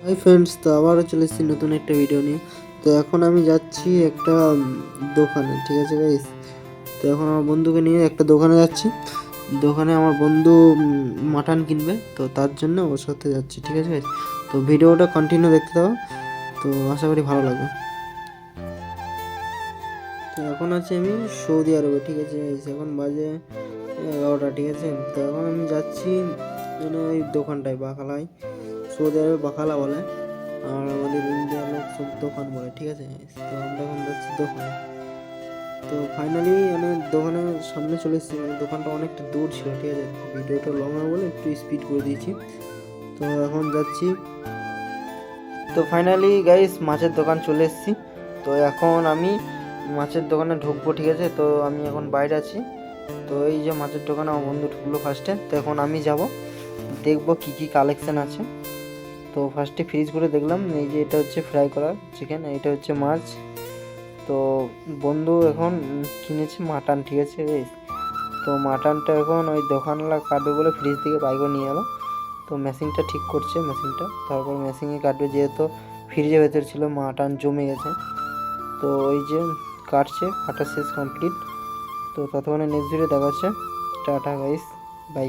Hi friends, তো আবারও চলে এসেছি নতুন একটা ভিডিও নিয়ে। তো এখন আমি যাচ্ছি একটা দোকানে, ঠিক আছে গাইস। তো এখন আমার বন্ধুকে নিয়ে একটা দোকানে যাচ্ছি। দোকানে আমার বন্ধু মাটন কিনবে, তো তার জন্য ওর সাথে যাচ্ছি, ঠিক আছে গাইস। তো ভিডিওটা কন্টিনিউ দেখতে দাও, তো আশা করি ভালো লাগবে। তো এখন আছি আমি সৌদি আরবে, ঠিক আছে গাইস। এখন বাজে 11টা, ঠিক আছে। তো এখন আমি যাচ্ছি মানে ওই দোকানটায়, বাখালায়, সৌদি আরবে বাখালা বলে, আর আমাদের ইন্ডিয়ার লোক সব দোকান বলে, ঠিক আছে। তো আমরা এখন যাচ্ছি দোকানে। তো ফাইনালি মানে দোকানের সামনে চলে এসেছি, মানে দোকানটা অনেকটা দূর ছিল, ঠিক আছে। ভিডিওটা লং হবে বলে একটু স্পিড করে দিয়েছি। তো এখন যাচ্ছি। তো ফাইনালি গাইস মাছের দোকান চলে এসেছি। তো এখন আমি মাছের দোকানে ঢুকবো, ঠিক আছে। তো আমি এখন বাইরে আছি। তো এই যে মাছের দোকানে আমার বন্ধু ঢুকলো ফার্স্টে। তো এখন আমি যাব, দেখবো কি কি কালেকশন আছে। তো ফার্স্টে ফ্রিজ করে দেখলাম, এই যে এটা হচ্ছে ফ্রাই করা চিকেন, এটা হচ্ছে মাছ। তো বন্ধু এখন কিনেছে মাটন, ঠিক আছে গাইস। তো মাটনটা এখন ওই দোকানওয়ালা কাটবে বলে ফ্রিজ থেকে বাই করে নিয়ে গেলো। তো মেশিনটা ঠিক করছে, মেশিনটা তারপর মেশিনে কাটবে, যেহেতু ফ্রিজের ভেতর ছিল মাটন জমে গেছে। তো ওই যে কাটছে, কাটা শেষ কমপ্লিট। তো ততক্ষণে নেক্সট ভিডিও দেখা হচ্ছে। Ta ta guys, by.